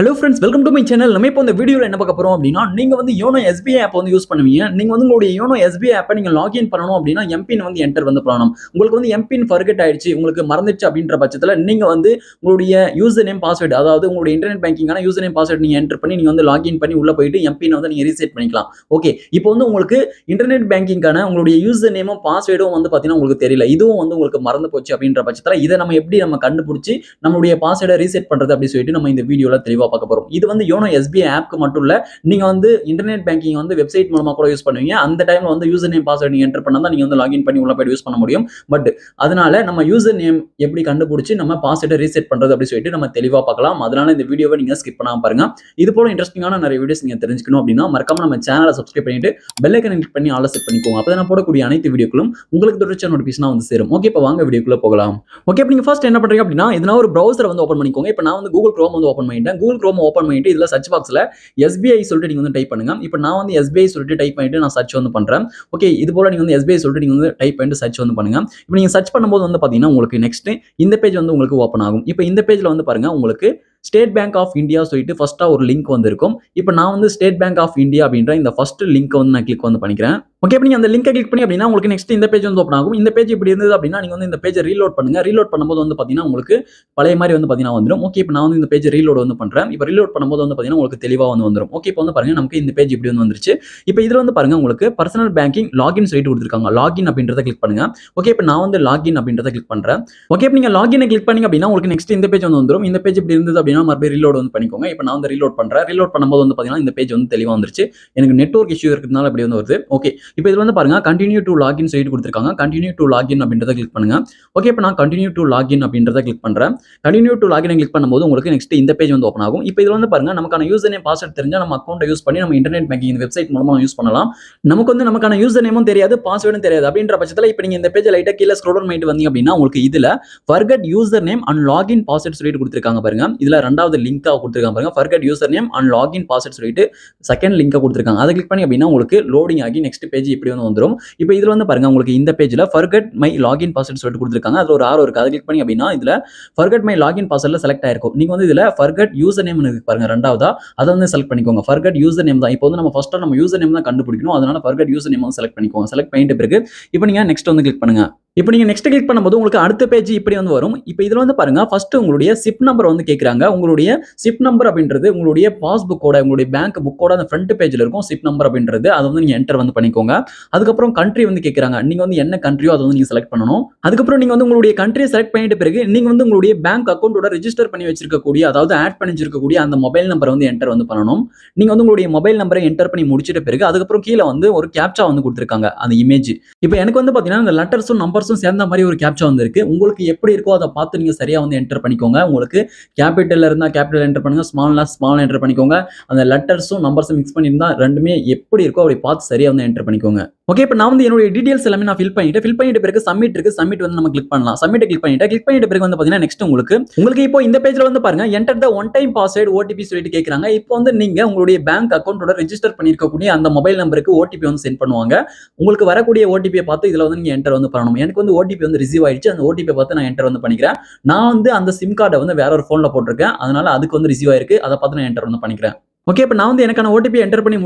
Hello friends, welcome to my channel. நம்ம இப்போ இந்த வீடியோவில் என்ன பார்க்க போறோம் அப்படின்னா, நீங்க வந்து யோனோ எஸ்பிஐ ஆப் வந்து யூஸ் பண்ணுவீங்க. நீங்க வந்து உங்களுடைய யோனோ எஸ்பிஐ ஆப்பை நீங்க லாகின் பண்ணணும் அப்படின்னா எம்பின் வந்து என்டர் வந்து பண்ணணும். உங்களுக்கு வந்து எம்பின் ஃபர்கெட் ஆயிடுச்சு, உங்களுக்கு மறந்துடுச்சு அப்படின்ற பட்சத்தில் நீங்க வந்து உங்களுடைய யூசர் நேம் பாஸ்வேர்டு, அதாவது உங்களுடைய இன்டர்நெட் பேங்கிங்கான யூசர் நேம் பாஸ்வேர்டு நீங்க என்டர் பண்ணி நீங்க வந்து லாகின் பண்ணி உள்ள போயிட்டு எம்பின் வந்து நீங்க ரீசெட் பண்ணிக்கலாம். ஓகே, இப்போ வந்து உங்களுக்கு இன்டர்நெட் பேங்கிங்கான உங்களுடைய யூசர் நேமும் பாஸ்வேர்டும் வந்து பார்த்தீங்கன்னா உங்களுக்கு தெரியல, இதுவும் வந்து உங்களுக்கு மறந்து போச்சு அப்படின்ற பட்சத்தில் இதை நம்ம எப்படி கண்டுபிடிச்சி நம்மளுடைய பாஸ்வேர்டை ரீசெட் பண்றது அப்படின்னு சொல்லிட்டு நம்ம இந்த வீடியோல தெளிவா பார்க்க போறோம். இது வந்து யோனோ எஸ்பிஐ ஆப்க்கு மட்டும் இல்ல, நீங்க வந்து இன்டர்நெட் பேங்கிங் வந்து வெப்சைட் மூலமா கூட யூஸ் பண்ணுவீங்க. அந்த டைம்ல வந்து யூசர் நேம் பாஸ்வேர்ட் நீங்க என்டர் பண்ணா தான் நீங்க வந்து லாகின் பண்ணி உள்ள போய் யூஸ் பண்ண முடியும். பட் அதனால நம்ம யூசர் நேம் எப்படி கண்டுபிடிச்சு நம்ம பாஸ்வேர்டை ரீசெட் பண்றது அப்படி சொல்லிட்டு நம்ம தெளிவா பார்க்கலாம். அதனால இந்த வீடியோவை நீங்க ஸ்கிப் பண்ணாம பாருங்க. இது போல இன்ட்ரெஸ்டிங்கான நிறைய வீடியோஸ் நீங்க தெரிஞ்சுக்கணும் அப்படின்னா மறக்காம நம்ம சேனலை சப்ஸ்கிரைப் பண்ணிட்டு பெல் ஐகானை கிளிக் பண்ணி ஆல் செட் பண்ணிக்கோங்க. அப்பதான் நான் போடக்கூடிய அனைத்து வீடியோக்களும் உங்களுக்கு தொடர்ச்சியான நோட்டிஃபிகேஷனா வந்து சேரும். ஓகே, இப்போ வாங்க வீடியோக்குள்ள போகலாம். ஓகே, இப்போ நீங்க ஃபர்ஸ்ட் என்ன பண்றீங்க அப்படின்னா, இதனா ஒரு பிரவுசரை வந்து ஓபன் பண்ணிக்கோங்க. இப்போ நான் வந்து கூகுள் குரோம் வந்து ஓபன் பண்ணிட்டேன். கூகுள் குரோம் ஓபன் பண்ணிட்டு இதுல சர்ச் பாக்ஸ்ல எஸ்பிஐ சொல்லிட்டு நீங்க வந்து டைப் பண்ணுங்க. இப்போ நான் வந்து எஸ்பிஐ சொல்லிட்டு டைப் பண்ணிட்டு நான் சர்ச் வந்து பண்றேன். ஓகே, இது போல நீங்க வந்து எஸ்பிஐ சொல்லிட்டு நீங்க வந்து டைப் பண்ணிட்டு சர்ச் வந்து பண்ணுங்க. இப்போ நீங்க சர்ச் பண்ணும்போது வந்து பாத்தீங்கன்னா உங்களுக்கு நெக்ஸ்ட் இந்த பேஜ் வந்து உங்களுக்கு ஓபன் ஆகும். இப்போ இந்த பேஜ்ல வந்து பாருங்க, உங்களுக்கு ஸ்டேட் பேங்க் ஆஃப் இந்தியா சொல்லிட்டு ஃபர்ஸ்டா ஒரு லிங்க் வந்து இருக்கும். இப்போ நான் வந்து ஸ்டேட் பேங்க் ஆஃப் இந்தியா அப்படின்ற இந்த ஃபர்ஸ்ட் லிங்க் வந்து நான் கிளிக் வந்து பண்ணிக்கிறேன். ஓகே, இப்போ நீங்க அந்த லிங்கை கிளிக் பண்ணி அப்படின்னா உங்களுக்கு நெக்ஸ்ட் இந்த பேஜ் வந்து ஓப்பன் ஆகும். இந்த பேஜ் இப்படி இருந்தது அப்படின்னா நீங்க வந்து இந்த பேஜை ரீலோட் பண்ணுங்க. ரீலோட் பண்ணும்போது வந்து பாத்தீங்கன்னா உங்களுக்கு பழைய மாதிரி வந்து பாத்தீங்கன்னா வந்துடும். ஓகே, இப்போ நான் வந்து இந்த பேஜ் ரீலோட் வந்து பண்றேன். இப்போ ரீலோட் பண்ணும்போது வந்து பாத்தீங்கன்னா உங்களுக்கு தெளிவா வந்து வந்துடும். ஓகே, இப்போ வந்து பாருங்க நமக்கு இந்த பேஜ் இப்படி வந்து வந்துருச்சு. இப்போ இதுல வந்து பாருங்க உங்களுக்கு பர்சனல் பேங்கிங் லாகின் சொல்லிட்டு கொடுத்துருக்காங்க. லாகின் அப்படின்றத கிளிக் பண்ணுங்க. ஓகே, இப்போ நான் வந்து லாகின் அப்படின்றத கிளிக் பண்றேன். ஓகே, இப்போ நீங்க லாகினை கிளிக் பண்ணீங்க அப்படின்னா உங்களுக்கு நெக்ஸ்ட் இந்த பேஜ் வந்து வந்துடும். இந்த பேஜ் இப்படி இருந்தது அப்படின்னா மறுபடியும் ரீலோட் வந்து பண்ணிக்கோங்க. இப்போ நான் வந்து ரீலோட் பண்றேன். ரீலோட் பண்ணும்போது வந்து பாத்தீங்கன்னா இந்த பேஜ் வந்து தெளிவா வந்துருச்சு. எனக்கு நெட்வொர்க் இஷ்யூ இருக்கிறதுனால அப்படி வந்து வருது. ஓகே, இப்போ இது வந்து பாருங்க கண்டினியூ டு லாகின் சொல்லிட்டு கொடுத்துருக்காங்க. கண்டினியூ டு லாகின் அப்படின்றத கிளிக் பண்ணுங்க. ஓகே, இப்போ நான் கண்டினியூ டு லாகின் அப்படின்றத கிளிக் பண்றேன். கண்டினியூ டு லாகின் கிளிக் பண்ணும்போது உங்களுக்கு நெக்ஸ்ட் இந்த பேஜ் வந்து ஓப்பன் ஆகும். இப்போ இதுல வந்து பாருங்க நமக்கான யூசர் நேம் பாஸ்வேர்ட் தெரிஞ்சா நம்ம அக்கௌண்ட்டை யூஸ் பண்ணி நம்ம இன்டர்நெட் பேங்கிங் இந்த வெப்சைட் மூலமா யூஸ் பண்ணலாம். நமக்கு வந்து நமக்கான யூசர் நேமும் தெரியாது, பாஸ்வேர்டும் தெரியாது அப்படின்ற பட்சத்தில் இப்போ நீங்க இந்த பேஜ் லைட்டா கீழே ஸ்க்ரோல் டவுன் பண்ணிட்டு வந்தீங்க அப்படின்னா உங்களுக்கு இதுல forget user name and login password சொல்லிட்டு கொடுத்துருக்காங்க பாருங்க. இதுல ரெண்டாவது லிங்கா கொடுத்துருக்காங்க பாருங்க, forget user name and login password சொல்லிட்டு செகண்ட் லிங்கா கொடுத்துருக்காங்க. அதை கிளிக் பண்ணி அப்படின்னா உங்களுக்கு லோடிங் ஆகி நெக்ஸ்ட் பேஜ் இப்படி வந்து வந்துடும். இப்போ இதுல வந்து பாருங்க உங்களுக்கு இந்த பேஜ்ல forget மை லாகின் பாஸ்வேர்ட் சொல்லிட்டு கொடுத்துருக்காங்க. அதுல ஒரு ஆரோ இருக்கு. அதை கிளிக் பண்ணி அப்படின்னா இதுல forget மை லாகின் பாஸ்வேர்ட்ல செலக்ட் ஆயிருக்கும். நீங்க வந்து இதுல forget யூசர் நேம் இருக்கு பாருங்க, ரெண்டாவதா அதை வந்து செலக்ட் பண்ணிக்கோங்க. forget யூசர் நேம் தான். இப்போ வந்து நம்ம ஃபர்ஸ்ட் நம்ம யூசர் நேம் தான் கண்டுபிடிக்கணும். அதனால forget யூசர் நேம் வந்து செலக்ட் பண்ணிக்கோங்க. செலக்ட் பண்ணிட்ட பிறகு இப்போ நீங்க நெக்ஸ்ட் வந்து கிளிக் பண்ணுங்க. இப்போ நீங்க நெக்ஸ்ட் கிளிக் பண்ணும்போது உங்களுக்கு அடுத்த பேஜ் இப்படி வந்து வரும். இப்போ இதுல வந்து பாருங்க ஃபர்ஸ்ட் உங்களுடைய சிப் நம்பர் வந்து கேக்குறாங்க. உங்களுடைய சிப் நம்பர் அப்படின்றது உங்களுடைய பாஸ்புக்கோட உங்களுடைய பேங்க் புக்கோட அந்த ஃப்ரண்ட் பேஜ்ல இருக்கும் சிப் நம்பர் அப்படின்றது. அதை வந்து நீங்க என்டர் வந்து பண்ணிக்கோங்க. அதுக்கப்புறம் கண்ட்ரி வந்து கேக்குறாங்க. நீங்க வந்து என்ன கண்ட்ரியோ அதை வந்து நீங்க செலக்ட் பண்ணணும். அதுக்கப்புறம் நீங்க வந்து உங்களுடைய கண்ட்ரியை செலக்ட் பண்ணிட்ட பிறகு நீங்க வந்து உங்களுடைய பேங்க் அக்கௌண்டோட ரெஜிஸ்டர் பண்ணி வச்சிருக்கக்கூடிய, அதாவது ஆட் பண்ணி வச்சிருக்கக்கூடிய அந்த மொபைல் நம்பரை வந்து என்டர் வந்து பண்ணணும். நீங்க வந்து உங்களுடைய மொபைல் நம்பரை என்டர் பண்ணி முடிச்சிட்ட பிறகு அதுக்கப்புறம் கீழே வந்து ஒரு கேப்சா வந்து கொடுத்துருக்காங்க, அந்த இமேஜ். இப்போ எனக்கு வந்து பாத்தீங்கன்னா இந்த லெட்டர்ஸும் நம்பர்ஸும் சேர்ந்த மாதிரி ஒரு கேப்சா வந்து இருக்கு. உங்களுக்கு எப்படி இருக்கோ அதை பார்த்து நீங்க சரியா வந்து என்டர் பண்ணிக்கோங்க. உங்களுக்கு கேபிட்டல் இருந்தா கேபிட்டல் என்டர் பண்ணுங்க, ஸ்மால்னா ஸ்மால் என்டர் பண்ணிக்கோங்க. அந்த லெட்டர்ஸும் நம்பர்ஸும் மிக்ஸ் பண்ணியிருந்தா ரெண்டுமே எப்படி இருக்கோ அப்படி பார்த்து சரியா வந்து என்டர் பண்ணிக்கோங்க. ஓகே, இப்போ நான் வந்து என்னுடைய டீடைல்ஸ் எல்லாமே நான் ஃபில் பண்ணிட்ட பிறகு சப்மிட் இருக்கு. சப்மிட் வந்து நம்ம கிளிக் பண்ணலாம். சப்மிட் கிளிக் பண்ணிட்ட பிறகு வந்து பாத்தீங்கன்னா நெக்ஸ்ட் உங்களுக்கு இப்போ இந்த பேஜ்ல வந்து பாருங்க enter the one time password OTP சொல்லிட்டு கேக்குறாங்க. இப்போ வந்து நீங்க உங்களுடைய பேங்க் அக்கௌண்டோட ரெஜிஸ்டர் பண்ணிருக்கக்கூடிய அந்த மொபைல் நம்பருக்கு ஓடிபி வந்து சென்ட் பண்ணுவாங்க. உங்களுக்கு வரக்கூடிய ஓடிபியை பார்த்து இதுல வந்து நீங்க என்டர் வந்து பண்ணணும். எனக்கு வந்து ஓடிபி வந்து ரிசீவ் ஆயிடுச்சு. அந்த ஓடிபியை பார்த்து நான் என்டர் வந்து பண்ணிக்கிறேன். நான் வந்து அந்த சிம் கார்டை வந்து வேற ஒரு போன்ல போட்டிருக்கேன். அதனால அதுக்கு வந்து ரிசீவ் ஆயிருக்கு. அதை பார்த்து நான் என்டர் வந்து பண்ணிக்கிறேன். ஓகே, இப்போ நான் வந்து எனக்கான ஓடிபி என்டர் பண்ணி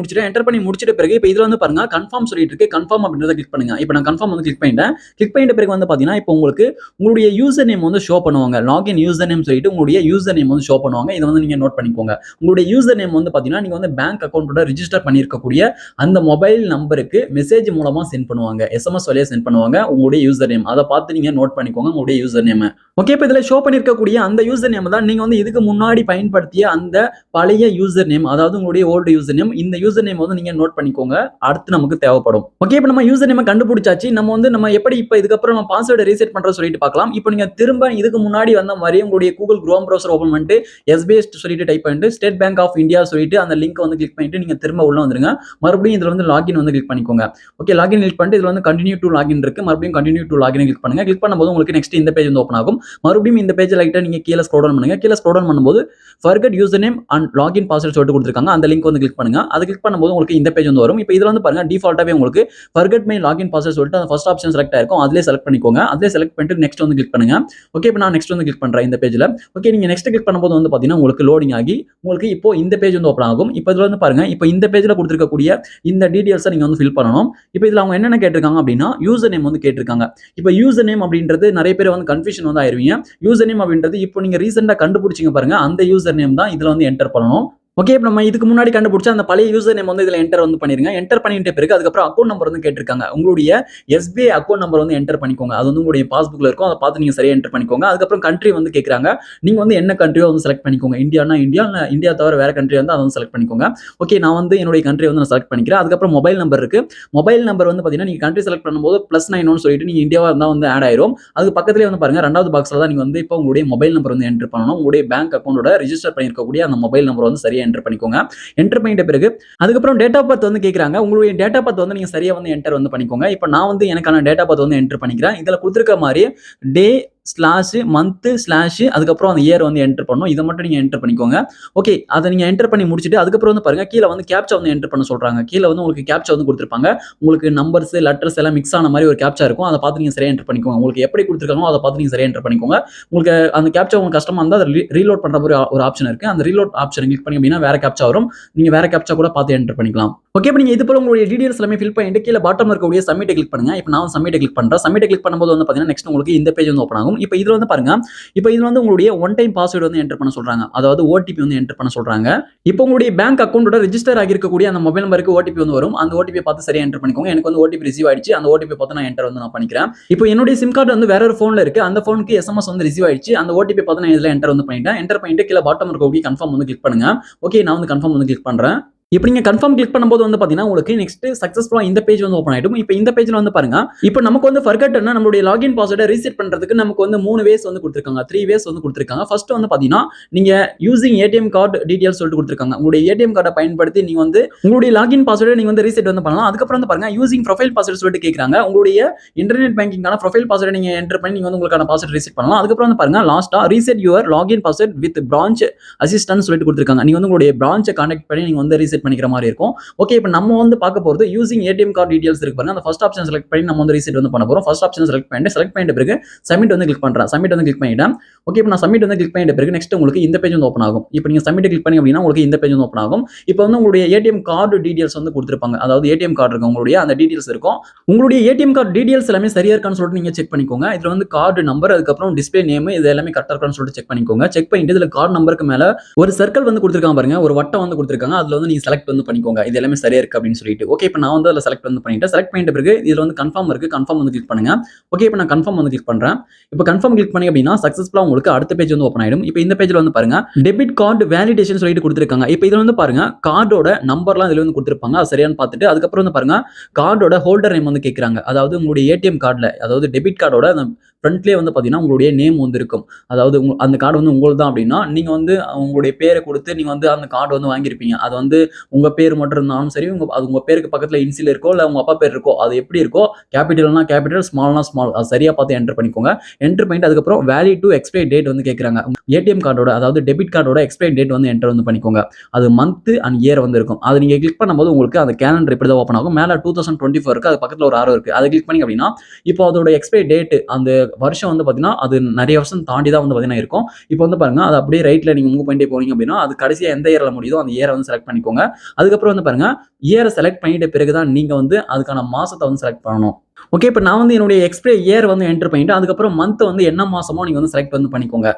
முடிச்சிட்ட பிறகு இப்போ இதுல வந்து பாருங்க கன்ஃபார்ம் சொல்லிட்டு இருக்கு. கன்ஃபார்ம் அப்படின்றத கிளிக் பண்ணுங்க. இப்போ நான் கன்ஃபார்ம் வந்து கிளிக் பண்ணிட்ட பிறகு வந்து பாத்தீங்கன்னா இப்போ உங்களுக்கு உங்களுடைய யூசர் நேம் வந்து ஷோ பண்ணுவாங்க. லாகின் யூசர் நேம் சொல்லிட்டு உங்களுடைய யூசர் நேம் வந்து ஷோ பண்ணுவாங்க. இதை வந்து நீங்க நோட் பண்ணிக்கோங்க. உங்களுடைய யூசர் நேம் வந்து பாத்தீங்கன்னா நீங்க வந்து பேங்க் அக்கௌண்டோட ரெஜிஸ்டர் பண்ணிருக்கக்கூடிய அந்த மொபைல் நம்பருக்கு மெசேஜ் மூலமா சென்ட் பண்ணுவாங்க, எஸ்எம்எஸ் வழியா சென்ட் பண்ணுவாங்க உங்களுடைய யூசர் நேம். அதை பார்த்து நீங்க நோட் பண்ணிக்கோங்க உங்களுடைய யூசர் நேம். ஓகே, இப்போ இதுல ஷோ பண்ணிருக்கக்கூடிய அந்த யூசர் நேம் தான் நீங்க வந்து இதுக்கு முன்னாடி பயன்படுத்திய அந்த பழைய யூசர் நேம், அதாவது உங்களுடைய ஓல்டு யூசர் நேம். இந்த யூசர் நேம் வந்து நீங்க நோட் பண்ணிக்கோங்க. அடுத்து நமக்கு தேவைப்படும். ஓகே, இப்போ நம்ம யூசர் நேம் கண்டுபிடிச்சாச்சு. நம்ம எப்படி இப்போ இதுக்கப்புறம் நம்ம பாஸ்வேர்டை ரீசெட் பண்றது சொல்லிட்டு பார்க்கலாம். இப்போ நீங்க திரும்ப இதுக்கு முன்னாடி வந்த மாதிரி உங்களுடைய கூகுள் குரோம் ப்ரௌசர் ஓபன் பண்ணிட்டு எஸ்பிஐ சொல்லிட்டு டைப் பண்ணிட்டு ஸ்டேட் பேங்க் ஆஃப் இந்தியா சொல்லிட்டு அந்த லிங்க் வந்து கிளிக் பண்ணிட்டு நீங்க திரும்ப உள்ள வந்துருங்க. மறுபடியும் இதுல வந்து லாகின் வந்து கிளிக் பண்ணிக்கோங்க. ஓகே, லாகின் கிளிக் பண்ணிட்டு இதுல வந்து கண்டினியூ டு லாகின் இருக்கு. மறுபடியும் கண்டினியூ டு லாகின் கிளிக் பண்ணுங்க. கிளிக் பண்ணும்போது உங்களுக்கு நெக்ஸ்ட் இந்த பேஜ் வந்து ஓபன் ஆகும். மறுபடியும் இந்த பேஜ் லைட்டா நீங்க கீழே ஸ்க்ரோல் டவுன் பண்ணுங்க. கீழே ஸ்க்ரோல் டவுன் பண்ணும்போது forget user name and login password சொல்லிட்டு சொல்லிட்டு கொடுத்துருக்காங்க. அந்த லிங்க் வந்து கிளிக் பண்ணுங்க. அது கிளிக் பண்ணும்போது உங்களுக்கு இந்த பேஜ் வந்து வரும். இப்போ இதுல வந்து பாருங்க டிஃபால்ட்டாவே உங்களுக்கு ஃபர்கெட் மை லாகின் பாஸ்வேர்ட் சொல்லிட்டு அந்த ஃபர்ஸ்ட் ஆப்ஷன் செலக்ட் ஆயிருக்கும். அதிலே செலக்ட் பண்ணிக்கோங்க. அதிலே செலக்ட் பண்ணிட்டு நெக்ஸ்ட் வந்து கிளிக் பண்ணுங்க. ஓகே, இப்போ நான் நெக்ஸ்ட் வந்து கிளிக் பண்றேன் இந்த பேஜ்ல. ஓகே, நீங்க நெக்ஸ்ட் கிளிக் பண்ணும்போது வந்து பாத்தீங்கன்னா உங்களுக்கு லோடிங் ஆகி உங்களுக்கு இப்போ இந்த பேஜ் வந்து ஓப்பன் ஆகும். இப்போ இதுல வந்து பாருங்க, இப்போ இந்த பேஜ்ல கொடுத்திருக்கக்கூடிய இந்த டீடைல்ஸை நீங்க வந்து ஃபில் பண்ணணும். இப்போ இதுல அவங்க என்னென்ன கேட்டிருக்காங்க அப்படின்னா யூசர் நேம் வந்து கேட்டிருக்காங்க. இப்போ யூசர் நேம் அப்படின்றது நிறைய பேர் வந்து கன்ஃபியூஷன் வந்து ஆயிருவீங்க. யூசர் நேம் அப்படின்றது இப்போ நீங்க ரீசெண்டா கண்டுபிடிச்சீங்க பாருங்க, அந்த யூசர் நேம் தான் இதுல வந்து என்டர் பண்ணணும். ஓகே, இப்போ நம்ம இதுக்கு முன்னாடி கண்டுபிடிச்ச அந்த பழைய யூசர் நேம் வந்து இதுல என்டர் வந்து பண்ணிருங்க. என்டர் பண்ணிட்ட பிறகு அதுக்கப்புறம் அக்கௌண்ட் நம்பர் வந்து கேட்டிருக்காங்க. உங்களுடைய SBI அக்கௌண்ட் நம்பர் வந்து என்டர் பண்ணிக்கோங்க. அது வந்து உங்களுடைய பாஸ்புக்ல இருக்கும். அதை பார்த்து நீங்க சரியா என்டர் பண்ணிக்கோங்க. அதுக்கப்புறம் கண்ட்ரி வந்து கேட்கறாங்க. நீங்க வந்து என்ன கண்ட்ரியோ வந்து செலக்ட் பண்ணிக்கோங்க. இந்தியானா இந்தியா, இல்ல இந்தியா தவிர வேற கண்ட்ரி வந்து அதை வந்து செலக்ட் பண்ணிக்கோங்க. ஓகே, நான் வந்து என்னுடைய கண்ட்ரி வந்து நான் செலக்ட் பண்ணிக்கிறேன். அதுக்கப்புறம் மொபைல் நம்பர் இருக்கு. மொபைல் நம்பர் வந்து பாத்தீங்கன்னா நீங்க கண்ட்ரி செலக்ட் பண்ணும்போது +91 சொல்லிட்டு நீங்க இந்தியாவா இருந்தா வந்து ஆட் ஆயிரும். அதுக்கு பக்கத்துலயே வந்து பாருங்க, ரெண்டாவது பாக்ஸ்ல தான் நீங்க வந்து இப்போ உங்களுடைய மொபைல் நம்பர் வந்து என்டர் பண்ணணும். உங்களுடைய பேங்க் அக்கௌண்டோட ரிஜிஸ்டர் பண்ணிருக்கக்கூடிய அந்த மொபைல் நம்பர் வந்து சரியா என்டர் பண்ணிக்கோங்க. என்டர் பண்ணிட்ட பிறகு அதுக்கப்புறம் டேட் ஆஃப் பர்த் வந்து கேட்கறாங்க. உங்களுடைய டேட் ஆஃப் பர்த் வந்து நீங்க சரியா வந்து என்டர் வந்து பண்ணிக்கோங்க. இப்போ நான் வந்து எனக்கான டேட் ஆஃப் பர்த் வந்து என்டர் பண்ணிக்கிறேன். இதுல கொடுத்திருக்க மாதிரி டே ஸ்லாஷ் மந்த் ஸ்லாஷ் அதுக்கப்புறம் அந்த இயர் வந்து என்டர் பண்ணணும். இதை மட்டும் நீங்க என்டர் பண்ணிக்கோங்க. ஓகே, அதை நீங்க என்டர் பண்ணி முடிச்சுட்டு அதுக்கப்புறம் வந்து பாருங்க, கீழே வந்து கேப்சா வந்து என்டர் பண்ண சொல்றாங்க. கீழே வந்து உங்களுக்கு கேப்சா வந்து கொடுத்திருப்பாங்க. உங்களுக்கு நம்பர்ஸ் லெட்டர்ஸ் எல்லாம் மிக்ஸ் ஆன மாதிரி ஒரு கேப்சா இருக்கும். அதை பார்த்து நீங்க சரியா என்டர் பண்ணிக்கோங்க. உங்களுக்கு எப்படி கொடுத்திருக்காங்களோ அதை பார்த்து நீங்க சரியா என்டர் பண்ணிக்கோங்க. உங்களுக்கு அந்த கேப்சா உங்களுக்கு கஷ்டமா இருந்தா அதை ரீலோட் பண்ற மாதிரி ஒரு ஆப்ஷன் இருக்கு. அந்த ரீலோட் ஆப்ஷன் கிளிக் பண்ணி அப்படின்னா வேற கேப்சா வரும். நீங்க வேற கேப்சா கூட பார்த்து என்டர் பண்ணிக்கலாம். ஓகே, இப்போ நீங்க இது போல உங்களுடைய டீடைல்ஸ் எல்லாமே ஃபில் பண்ணிட்டு கீழே பாட்டம்ல இருக்கக்கூடிய சப்மிட் கிளிக் பண்ணுங்க. இப்போ நான் சப்மிட் கிளிக் பண்றேன். சப்மிட் கிளிக் பண்ணும்போது வந்து பாத்தீங்கன்னா நெக்ஸ்ட் உங்களுக்கு இந்த பேஜ் வந்து ஓப்பன் ஆகும். இப்போ இதுல வந்து பாருங்க, இப்போ இதுல வந்து உங்களுடைய ஒன் டைம் பாஸ்வேர்டு வந்து என்டர் பண்ண சொல்றாங்க. அதாவது OTP வந்து என்டர் பண்ண சொல்றாங்க. இப்போ உங்களுடைய பேங்க் அக்கௌண்டோட ரெஜிஸ்டர் ஆகியிருக்கக்கூடிய அந்த மொபைல் நம்பருக்கு OTP வந்து வரும். அந்த OTP பார்த்து சரியா என்டர் பண்ணிக்கோங்க. எனக்கு வந்து OTP ரிசீவ் ஆயிடுச்சு. அந்த OTP பார்த்து நான் என்டர் வந்து நான் பண்ணிக்கிறேன். இப்போ என்னுடைய சிம் கார்டு வந்து வேற ஒரு போன்ல இருக்கு. அந்த போனுக்கு SMS வந்து ரிசீவ் ஆயிடுச்சு. அந்த OTP பார்த்து நான் இதுல என்டர் வந்து பண்ணிட்டேன். என்டர் பண்ணிட்டு கீழே பாட்டம் இருக்கக்கூடிய கன்ஃபார்ம் வந்து கிளிக் பண்ணுங்க. ஓகே, நான் வந்து கன்ஃபார்ம் வந்து கிளிக் பண்றேன். இப்போ நீங்க கன்ஃபார்ம் கிளிக் பண்ணும்போது வந்து பாத்தீங்கன்னா உங்களுக்கு நெக்ஸ்ட் சக்சஸ்ஃபுல்லா இந்த பேஜ் வந்து ஓப்பன் ஆயிடும். இப்போ இந்த பேஜ்ல வந்து பாருங்க, இப்போ நமக்கு வந்து ஃபர்கட்னா நம்மளுடைய லாகின் பாஸ்வேர்டை ரீசெட் பண்றதுக்கு நமக்கு வந்து 3 வேஸ் வந்து கொடுத்திருக்காங்க. 3 வேஸ் வந்து கொடுத்திருக்காங்க. ஃபர்ஸ்ட் வந்து பாத்தீங்கன்னா நீங்க யூசிங் ATM கார்டு டீடைல்ஸ் சொல்லிட்டு கொடுத்திருக்காங்க. உங்களுடைய ATM கார்டை பயன்படுத்தி நீங்க வந்து உங்களுடைய லாகின் பாஸ்வேர்டை நீங்க வந்து ரீசெட் வந்து பண்ணலாம். அதுக்கப்புறம் வந்து பாருங்க, யூசிங் ப்ரொஃபைல் பாஸ்வேர்ட் சொல்லிட்டு கேக்குறாங்க. உங்களுடைய இன்டர்நெட் பேங்கிங்கான ப்ரொஃபைல் பாஸ்வேர்டை நீங்க என்டர் பண்ணி நீங்க வந்து உங்களுக்கான பாஸ்வேர்ட் ரீசெட் பண்ணலாம். அதுக்கப்புறம் வந்து பாருங்க, லாஸ்டா reset your login password with branch assistant சொல்லிட்டு கொடுத்திருக்காங்க. நீங்க வந்து உங்களுடைய பிரான்ச்சை கான்டாக்ட் பண்ணி நீங்க வந்து ரீசெட் பண்ணிக்கிற மாதிரி இருக்கும். ஓகே, இப்போ நம்ம வந்து பார்க்க போறது யூசிங் ATM கார்டு டீடைல்ஸ் இருக்கு பாருங்க. அந்த ஃபர்ஸ்ட் ஆப்ஷன் செலக்ட் பண்ணி நம்ம வந்து ரீசெட் வந்து பண்ண போறோம். ஃபர்ஸ்ட் ஆப்ஷன் செலக்ட் பண்ணிட்ட பிறகு சப்மிட் வந்து கிளிக் பண்றேன். சப்மிட் வந்து கிளிக் பண்ணிட்டேன். ஓகே, இப்போ நான் சப்மிட் வந்து கிளிக் பண்ணிட்ட பிறகு நெக்ஸ்ட் உங்களுக்கு இந்த பேஜ் வந்து ஓப்பன் ஆகும். இப்போ நீங்க சப்மிட் கிளிக் பண்ணி அப்படின்னா உங்களுக்கு இந்த பேஜ் வந்து ஓப்பன் ஆகும். இப்போ வந்து உங்களுடைய ATM கார்டு டீடைல்ஸ் வந்து கொடுத்திருப்பாங்க. அதாவது ATM கார்டு இருக்கு, உங்களுடைய அந்த டீடைல்ஸ் இருக்கும். உங்களுடைய ATM கார்டு டீடைல்ஸ் எல்லாமே சரியா இருக்கான்னு சொல்லிட்டு நீங்க செக் பண்ணிக்கோங்க. இதுல வந்து கார்டு நம்பர் அதுக்கப்புறம் டிஸ்ப்ளே நேம் இது எல்லாமே கரெக்டா இருக்கான்னு சொல்லிட்டு செக் பண்ணிக்கோங்க. செக் பண்ணிட்டு இதுல கார்டு நம்பருக்கு மேல ஒரு சர்க்கிள் வந்து கொடுத்திருக்காங்க பாருங்க, ஒரு வட்டம் வந்து கொடுத்திருக்காங்க. அதுல வந்து நீங்க செலக்ட் வந்து பண்ணிக்கோங்க. இது எல்லாமே சரியா இருக்கு அப்படின்னு சொல்லிட்டு. ஓகே, இப்போ நான் வந்து அதில் செலக்ட் வந்து பண்ணிட்டேன். செலக்ட் பண்ணிட்ட பிறகு இதில் வந்து கன்ஃபார்ம் இருக்கு. கன்ஃபார்ம் வந்து கிளிக் பண்ணுங்க. ஓகே, இப்போ நான் கன்ஃபார்ம் வந்து கிளிக் பண்றேன். இப்போ கன்ஃபார்ம் கிளிக் பண்ணி அப்படின்னா சக்சஸ்ஃபுல்லா உங்களுக்கு அடுத்த பேஜ் வந்து ஓப்பன் ஆயிடும். இப்போ இந்த பேஜ்ல வந்து பாருங்க, டெபிட் கார்டு வேலிடேஷன் சொல்லிட்டு கொடுத்திருக்காங்க. இப்போ இதுல வந்து பாருங்க, கார்டோட நம்பர்லாம் இதுல வந்து கொடுத்திருப்பாங்க. அது சரியானு பார்த்துட்டு அதுக்கப்புறம் வந்து பாருங்க, கார்டோட ஹோல்டர் நேம் வந்து கேட்கறாங்க. அதாவது உங்களுடைய ATM கார்டுல, அதாவது டெபிட் கார்டோட ஃப்ரண்ட்லேயே வந்து பார்த்தீங்கன்னா உங்களுடைய நேம் வந்து இருக்கும். அதாவது அந்த கார்டு வந்து உங்களுக்கு தான் அப்படின்னா நீங்க வந்து உங்களுடைய பேரை கொடுத்து நீங்க வந்து அந்த கார்டு வந்து வாங்கியிருப்பீங்க. அது வந்து உங்க பேர் மட்டும் இருந்தாலும் சரி, அது உங்க பேருக்கு பக்கத்துல இன்சியல் இருக்கோ இல்ல உங்க அப்பா பேர் இருக்கோ, அது எப்படி இருக்கோ, கேபிட்டல்னா கேபிட்டல், ஸ்மால்னா ஸ்மால், அது சரியா பார்த்து என்டர் பண்ணிக்கோங்க. என்டர் பண்ணிட்டு அதுக்கப்புறம் வேலிட் டு எக்ஸ்பைரி டேட் வந்து கேட்கறாங்க. ATM கார்டோட, அதாவது டெபிட் கார்டோட எக்ஸ்பைரி டேட் வந்து என்டர் வந்து பண்ணிக்கோங்க. அது மந்த் அண்ட் இயர் வந்து இருக்கும். அது நீங்க கிளிக் பண்ணும்போது உங்களுக்கு அந்த கேலண்டர் இப்படி தான் ஓப்பன் ஆகும். மேல 2024 இருக்கு, அது பக்கத்துல ஒரு ஆரோ இருக்கு. அதை கிளிக் பண்ணி அப்படின்னா இப்போ அதோட எக்ஸ்பைரி டேட் அந்த வருஷம் வந்து பாத்தீங்கன்னா அது நிறைய வருஷம் தாண்டி தான் வந்து பாத்தீங்கன்னா இருக்கும். இப்போ வந்து பாருங்க, அது அப்படியே ரைட்ல நீங்க மூவ் பண்ணிட்டே போனீங்க அப்படின்னா அது கடைசியா எந்த இயர்ல முடியுதோ அந்த இயரை வந்து செலக்ட் பண்ணிக்கோங்க. அதுக்கப்புறம் வந்து பாருங்க, இயரை செலக்ட் பண்ணிட்ட பிறகுதான் நீங்க வந்து அதுக்கான மாசத்தை வந்து செலக்ட் பண்ணணும். ஓகே, இப்போ நான் வந்து என்னுடைய எக்ஸ்பைரி இயர் வந்து என்டர் பண்ணிட்டு அதுக்கப்புறம் மந்த் வந்து என்ன மாசமோ நீங்க வந்து செலக்ட் வந்து பண்ணிக்கோங்க.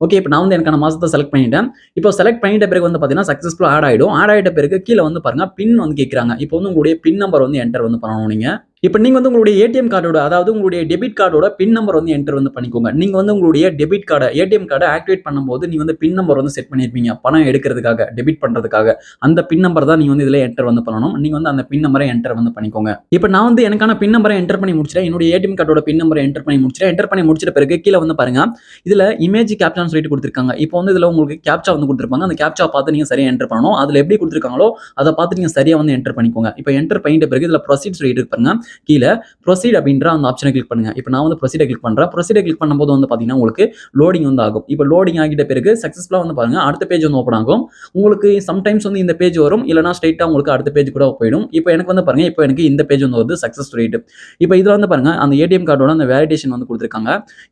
ஓகே, இப்போ நான் வந்து எனக்கான மாசத்தை செலக்ட் பண்ணிட்டேன். இப்போ செலக்ட் பண்ணிட்ட பிறகு வந்து பாத்தீங்கன்னா சக்சஸ்ஃபுல்லா ஆட் ஆயிடும். ஆட் ஆயிட்ட பிறகு கீழே வந்து பாருங்க, பின் வந்து கேட்கறாங்க. இப்போ வந்து உங்களுடைய பின் நம்பர் வந்து என்டர் வந்து பண்ணணும் நீங்க. இப்போ நீங்க வந்து உங்களுடைய ATM கார்டோட, அதாவது உங்களுடைய டெபிட் கார்டோட பின் நம்பர் வந்து என்டர் வந்து பண்ணிக்கோங்க. நீங்க வந்து உங்களுடைய டெபிட் கார்டை ATM கார்டை ஆக்டிவேட் பண்ணும்போது நீங்க வந்து பின் நம்பர் வந்து செட் பண்ணிருப்பீங்க, பணம் எடுக்கிறதுக்காக, டெபிட் பண்றதுக்காக. அந்த பின் நம்பர் தான் நீங்க வந்து இதுல என்டர் வந்து பண்ணணும். நீங்க வந்து அந்த பின் நம்பரை என்டர் வந்து பண்ணிக்கோங்க. இப்போ நான் வந்து எனக்கான பின் நம்பரை என்டர் பண்ணி முடிச்சிட்டேன். என்னுடைய ATM கார்டோட பின் நம்பரை என்டர் பண்ணி முடிச்சிட்டேன். என்டர் பண்ணி முடிச்சிட்ட பிறகு கீழே வந்து பாருங்க, இதுல இமேஜ் கேப்சான்னு சொல்லிட்டு கொடுத்திருக்காங்க. இப்போ வந்து இதுல உங்களுக்கு கேப்சா வந்து கொடுத்திருப்பாங்க. அந்த கேப்சா பார்த்து நீங்க சரியா என்டர் பண்ணணும். அதுல எப்படி கொடுத்திருக்காங்களோ அதை பார்த்து நீங்க சரியா வந்து என்டர் பண்ணிக்கோங்க. இப்போ என்டர் பண்ணிட்ட பிறகு இதுல ப்ரொசீட் சொல்லிட்டு இருப்பாங்க. கீழே ப்ரொசீட் அப்படின்ற அந்த ஆப்ஷனை கிளிக் பண்ணுங்க. இப்போ நான் வந்து ப்ரொசீடை கிளிக் பண்றேன். ப்ரொசீடை கிளிக் பண்ணும்போது வந்து பாத்தீங்கன்னா உங்களுக்கு லோடிங் வந்து ஆகும். இப்போ லோடிங் ஆகிட்ட பிறகு சக்சஸ்ஃபுல்லா வந்து பாருங்க அடுத்த பேஜ் வந்து ஓப்பன் ஆகும். உங்களுக்கு சம்டைம்ஸ் வந்து இந்த பேஜ் வரும், இல்லைனா ஸ்ட்ரைட்டா உங்களுக்கு அடுத்த பேஜ் கூட போயிடும். இப்போ எனக்கு வந்து பாருங்க இப்போ எனக்கு இந்த பேஜ் வந்து வருது சக்சஸ் ரேட். இப்போ இதுல வந்து பாருங்க அந்த ஏடிஎம் கார்டோட அந்த வேலிடேஷன் வந்து கொடுத்துருக்காங்க.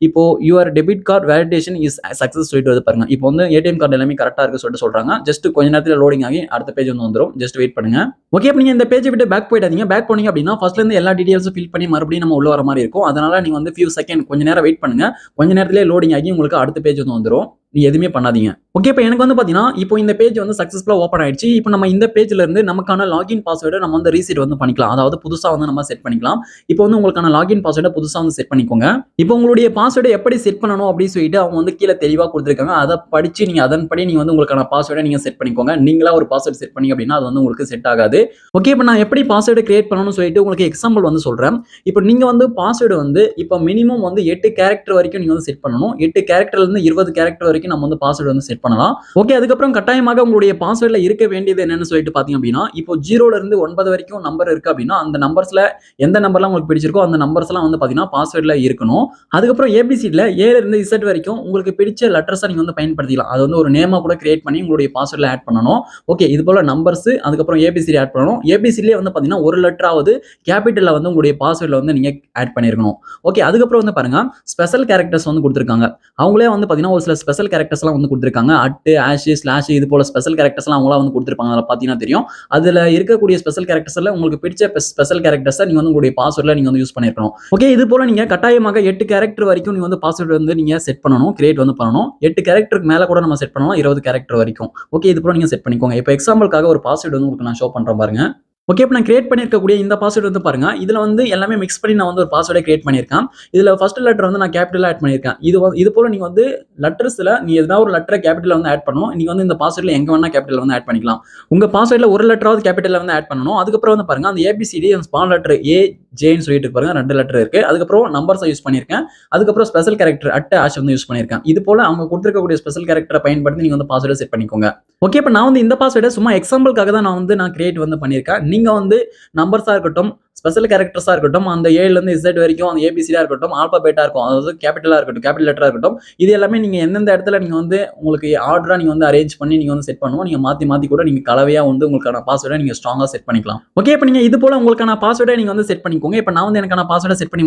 இப்போ your debit card validation is success rate வந்து பாருங்க. இப்போ வந்து ஏடிஎம் கார்டு எல்லாமே கரெக்டா இருக்கு சொல்றாங்க. ஜஸ்ட் கொஞ்ச நேரத்துல லோடிங் ஆகி அடுத்த பேஜ் வந்து வந்துரும். ஜஸ்ட் வெயிட் பண்ணுங்க. ஓகே, இப்போ நீங்க இந்த பேஜை விட்டு பேக் போயிடாதீங்க. பேக் போனீங்க அப்படின்னா ஃபர்ஸ்ட்ல இருந்து எல்லா டீடைல்ஸும் ஃபில் பண்ணி மறுபடியும் நம்ம உள்ள வர மாதிரி இருக்கும். அதனால நீங்க வந்து ஃபியூ செகண்ட் கொஞ்ச நேரம் வெயிட் பண்ணுங்க. கொஞ்ச நேரத்திலே லோடிங் ஆகி உங்களுக்கு அடுத்த பேஜ் வந்து வந்துரும். நீங்க எதுவுமே பண்ணாதீங்க. ஓகே, இப்போ எனக்கு வந்து பாத்தீங்கன்னா இப்போ இந்த பேஜ் வந்து சக்சஸ்ஃபுல்லா ஓப்பன் ஆயிடுச்சு. இப்போ நம்ம இந்த பேஜ்ல இருந்து நமக்கான லாகின் பாஸ்வேர்டை நம்ம வந்து ரீசெட் வந்து பண்ணிக்கலாம். அதாவது புதுசா வந்து நம்ம செட் பண்ணிக்கலாம். இப்போ வந்து உங்களுக்கான லாகின் பாஸ்வேர்டை புதுசா வந்து செட் பண்ணிக்கோங்க. இப்போ உங்களுடைய பாஸ்வேர்டை எப்படி செட் பண்ணணும் அப்படின்னு சொல்லிட்டு அவங்க வந்து கீழே தெளிவா கொடுத்துருக்காங்க. அதை படிச்சு நீங்க அதன்படி நீங்க வந்து உங்களுக்கான பாஸ்வேர்டை நீங்க செட் பண்ணிக்கோங்க. நீங்களா ஒரு பாஸ்வேர்டு செட் பண்ணீங்க அப்படின்னா அது வந்து உங்களுக்கு செட் ஆகாது. ஓகே, இப்போ நான் எப்படி பாஸ்வேர்டை கிரியேட் பண்ணணும்னு சொல்லிட்டு உங்களுக்கு எக்ஸாம்பிள் வந்து சொல்றேன். இப்போ நீங்க வந்து பாஸ்வேர்டு வந்து இப்போ மினிமம் வந்து 8 கேரக்டர் வரைக்கும் நீங்க வந்து செட் பண்ணணும். 8 கேரக்டர்ல இருந்து 20 கேரக்டர் வரைக்கும் நம்ம வந்து பாஸ்வேர்டு வந்து செட் பண்ணலாம். ஓகே, அதுக்கப்புறம் கட்டாயமாக உங்களுடைய பாஸ்வேர்ட்ல இருக்க வேண்டியது என்னன்னு சொல்லிட்டு பாத்தீங்க அப்படின்னா இப்போ 0ல இருந்து 9 வரைக்கும் நம்பர் இருக்கு அப்படின்னா அந்த நம்பர்ஸ்ல எந்த நம்பர்லாம் உங்களுக்கு பிடிச்சிருக்கோ அந்த நம்பர்ஸ்லாம் வந்து பாத்தீங்கன்னா பாஸ்வேர்ட்ல இருக்கணும். அதுக்கப்புறம் ஏபிசிடில ஏல இருந்து இசட் வரைக்கும் உங்களுக்கு பிடிச்ச லெட்டர்ஸை நீங்க வந்து பயன்படுத்திக்கலாம். அது வந்து ஒரு நேமா கூட கிரியேட் பண்ணி உங்களுடைய பாஸ்வேர்ட்ல ஆட் பண்ணணும். ஓகே, இது போல நம்பர்ஸ் அதுக்கப்புறம் ஏபிசிடி ஆட் பண்ணணும். ஏபிசிடிலே வந்து பாத்தீங்கன்னா ஒரு லெட்டராவது கேபிட்டல்ல வந்து உங்களுடைய பாஸ்வேர்ட்ல வந்து நீங்க ஆட் பண்ணிருக்கணும். ஓகே, அதுக்கப்புறம் வந்து பாருங்க ஸ்பெஷல் கேரக்டர்ஸ் வந்து கொடுத்திருக்காங்க. அவங்களே வந்து பாத்தீங்கன்னா ஒரு சில ஸ்பெஷல் கேரக்டர்ஸ்லாம் வந்து கொடுத்திருக்காங்க. அட் ஆஷ் ஸ்லாஷ் இது போல ஸ்பெஷல் கேரக்டர்ஸ்லாம் அவங்களா வந்து கொடுத்திருப்பாங்க. அதில் பார்த்தீங்கன்னா தெரியும். அதில் இருக்கக்கூடிய ஸ்பெஷல் கேரக்டர்ஸ்ல உங்களுக்கு பிடிச்ச ஸ்பெஷல் கேரக்டர்ஸை நீங்க வந்து உங்களுடைய பாஸ்வேர்ட்ல நீங்க வந்து யூஸ் பண்ணிருக்கணும். ஓகே, இது போல நீங்க கட்டாயமாக 8 கேரக்டர் வரைக்கும் நீங்க வந்து பாஸ்வேர்டு வந்து நீங்க செட் பண்ணணும், கிரியேட் வந்து பண்ணணும். 8 கேரக்டருக்கு மேல கூட நம்ம செட் பண்ணலாம், 20 கேரக்டர் வரைக்கும். ஓகே, இது போல நீங்க செட் பண்ணிக்கோங்க. இப்போ எக்ஸாம்பிளுக்காக ஒரு பாஸ்வேர்டு வந்து உங்களுக்கு நான் ஷோ பண்றேன் பாருங்க. ஓகே, இப்போ நான் கிரியேட் பண்ணியிருக்கக்கூடிய இந்த பாஸ்வேர்டு வந்து பாருங்க. இதுல வந்து எல்லாமே மிக்ஸ் பண்ணி நான் வந்து ஒரு பாஸ்வேர்டை கிரியேட் பண்ணியிருக்கேன். இதுல ஃபர்ஸ்ட் லெட்டர் வந்து நான் கேபிட்டலா ஆட் பண்ணியிருக்கேன். இது போல நீங்க வந்து லெட்டர்ஸ்ல நீ எதனா ஒரு லெட்டரை கேபிட்டல் வந்து ஆட் பண்ணணும். நீங்க வந்து இந்த பாஸ்வேர்ட்ல எங்க வேணா கேபிட்டல் வந்து ஆட் பண்ணிக்கலாம். உங்க பாஸ்வேர்ட்ல ஒரு லெட்டராவது கேபிட்டல்ல வந்து ஆட் பண்ணணும். அதுக்கப்புறம் வந்து பாருங்க அந்த ஏபிசிடி ஸ்மால் லெட்டர் ஏ ஜேன்னு சொல்லிட்டு பாருங்க 2 லெட்டர் இருக்கு. அதுக்கப்புறம் நம்பர்ஸை யூஸ் பண்ணியிருக்கேன். அதுக்கப்புறம் ஸ்பெஷல் கேரக்டர் அட் ஆஷ் வந்து யூஸ் பண்ணியிருக்கேன். இது போல அவங்க கொடுத்திருக்கக்கூடிய ஸ்பெஷல் கேரக்டரை பயன்படுத்தி நீங்க வந்து பாஸ்வேர்டை செட் பண்ணிக்கோங்க. ஓகே, இப்போ நான் வந்து இந்த பாஸ்வேர்டை சும்மா எக்ஸாம்பிளுக்காக தான் நான் கிரியேட் வந்து பண்ணியிருக்கேன். நீங்க வந்து நம்பர்ஸா இருக்கட்டும், ஸ்பெஷல் கேரக்டர்ஸா இருக்கட்டும், அந்த ஏல இருந்து இசட் வரைக்கும் அந்த ஏபிசிடியா இருக்கட்டும், ஆல்பாபெட்டா இருக்கும், அதாவது கேபிட்டலா இருக்கட்டும், கேபிட்டல் லெட்டரா இருக்கட்டும், இது எல்லாமே நீங்க எந்தெந்த இடத்துல நீங்க வந்து உங்களுக்கு ஆர்டரா நீங்க வந்து அரேஞ்ச் பண்ணி நீங்க வந்து செட் பண்ணுவோம். நீங்க மாத்தி கூட நீங்க கலவையா வந்து உங்களுக்கான பாஸ்வேர்டை நீங்க ஸ்ட்ராங்கா செட் பண்ணிக்கலாம். ஓகே, இப்போ நீங்க இது போல உங்களுக்கான பாஸ்வேர்டை நீங்க வந்து செட் பண்ணிக்கோங்க. இப்போ நான் வந்து எனக்கான பாஸ்வேர்டை செட் பண்ணி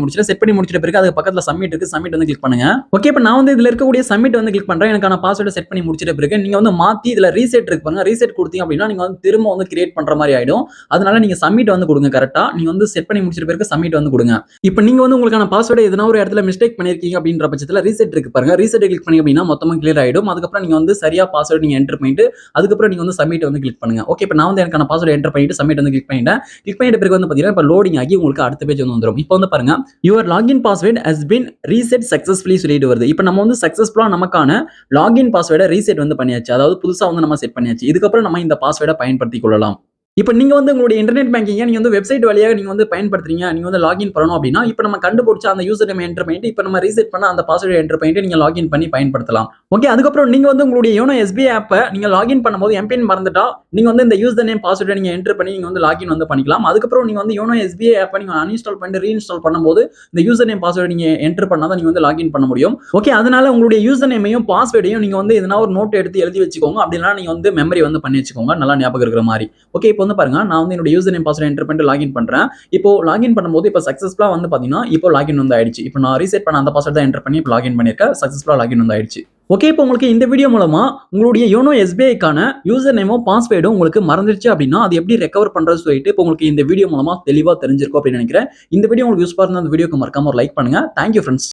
முடிச்சிட்ட பிறகு அதுக்கு பக்கத்துல சப்மிட் இருக்கு, சப்மிட் வந்து கிளிக் பண்ணுங்க. ஓகே, இப்போ நான் வந்து இதுல இருக்கக்கூடிய சப்மிட் வந்து கிளிக் பண்றேன். எனக்கான பாஸ்வேர்டை செட் பண்ணி முடிச்சிட்ட பிறகு நீங்க வந்து மாத்தி இதுல ரீசெட் இருக்கு பாருங்க. ரீசெட் கொடுத்தீங்க அப்படின்னா நீங்க வந்து திரும்ப வந்து கிரியேட் பண்ற மாதிரி ஆயிடும். அதனால நீங்க சப்மிட் வந்து கொடுங்க. கரெக்டா நீங்க வந்து செட் பண்ணி முடிச்சிட்ட பிறகு சப்மிட் வந்து கொடுங்க. இப்போ நீங்க வந்து உங்களுக்கான பாஸ்வேர்டை எதனா ஒரு இடத்துல மிஸ்டேக் பண்ணிருக்கீங்க அப்படின்ற பட்சத்துல ரீசெட் இருக்கு பாருங்க. ரீசெட் கிளிக் பண்ணி அப்படின்னா மொத்தமா கிளியர் ஆயிடும். அதுக்கப்புறம் நீங்க வந்து சரியா பாஸ்வேர்டு நீங்க என்டர் பண்ணிட்டு அதுக்கப்புறம் நீங்க வந்து சப்மிட் வந்து கிளிக் பண்ணுங்க. ஓகே, இப்போ நான் வந்து எனக்கான பாஸ்வேர்டு என்டர் பண்ணிட்டு சப்மிட் வந்து கிளிக் பண்ணிட்டேன். கிளிக் பண்ணிட்ட பிறகு வந்து பாத்தீங்கன்னா இப்போ லோடிங் ஆகி உங்களுக்கு அடுத்த பேஜ் வந்து வந்துரும். இப்போ வந்து பாருங்க your login password has been reset successfully சொல்லிட்டு வருது. இப்போ நம்ம வந்து சக்சஸ்ஃபுல்லா நமக்கான லாகின் பாஸ்வேர்டை ரீசெட் வந்து பண்ணியாச்சு. அதாவது புதுசா வந்து நம்ம செட் பண்ணியாச்சு. இதுக்கப்புறம் நம்ம இந்த பாஸ்வேர்டை பயன்படுத்திக் கொள்ளலாம். இப்போ நீங்க வந்து உங்களுடைய இன்டர்நெட் பேங்கிங்கை நீங்க வந்து வெப்சைட் வழியாக நீங்க வந்து பயன்படுத்துறீங்க, நீங்க வந்து லாகின் பண்ணணும் அப்படின்னா இப்போ நம்ம கண்டுபிடிச்ச அந்த யூசர் நேம் என்டர் பண்ணிட்டு இப்போ நம்ம ரீசெட் பண்ண அந்த பாஸ்வேர்டை என்டர் பண்ணிட்டு நீங்க லாகின் பண்ணி பயன்படுத்தலாம். ஓகே, அதுக்கப்புறம் நீங்க வந்து உங்களுடைய யோனோ எஸ்பிஐ ஆப்பை நீங்க லாகின் பண்ணும்போது எம்பின் மறந்துட்டா நீங்க வந்து இந்த யூசர் நேம் பாஸ்வேர்டை நீங்க என்டர் பண்ணி நீங்க வந்து லாகின் வந்து பண்ணிக்கலாம். அதுக்கப்புறம் நீங்க வந்து யோனோ எஸ்பிஐ ஆப்பை நீங்க அன்இன்ஸ்டால் பண்ணிட்டு ரீஇன்ஸ்டால் பண்ணும்போது இந்த யூசர் நேம் பாஸ்வேர்டை நீங்க என்டர் பண்ணாதான் நீங்க வந்து லாகின் பண்ண முடியும். ஓகே, அதனால உங்களுடைய யூசர் நேமையும் பாஸ்வேர்டையும் நீங்க வந்து எதனா ஒரு நோட் எடுத்து எழுதி வச்சுக்கோங்க. அப்படின்னா நீங்க வந்து மெமரி வந்து பண்ணி வச்சுக்கோங்க, நல்லா ஞாபகம் இருக்கிற மாதிரி. ஓகே, இப்போ வந்து பாருங்க நான் வந்து யூசர் நேம் பாஸ்வேர்ட் என்டர் பண்ணிட்டு லாகின் பண்றேன். இப்போ லாகின் பண்ணும்போது இப்போ சக்சஸ்ஃபுல்லா வந்து பாத்தீங்கன்னா இப்போ லாகின் வந்து ஆயிடுச்சு. இப்போ நான் ரீசெட் பண்ண அந்த பாஸ்வேர்ட் தான் என்டர் பண்ணி இப்போ லாகின் பண்ணிருக்கேன். சக்சஸ்ஃபுல்லா லாகின் வந்து ஆயிடுச்சு. ஓகே, இப்போ உங்களுக்கு இந்த வீடியோ மூலமா உங்களுடைய யோனோ எஸ்பிஐக்கான யூசர் நேமும் பாஸ்வேர்டும் உங்களுக்கு மறந்துருச்சு அப்படின்னா அது எப்படி ரெக்கவர் பண்றது சொல்லிட்டு இப்போ உங்களுக்கு இந்த வீடியோ மூலமா தெளிவா தெரிஞ்சிருக்கும் அப்படின்னு நினைக்கிறேன். இந்த வீடியோ உங்களுக்கு யூஸ்ஃபுல்லா இருந்தா அந்த வீடியோக்கு மறக்காம ஒரு லைக் பண்ணுங்க. Thank you friends.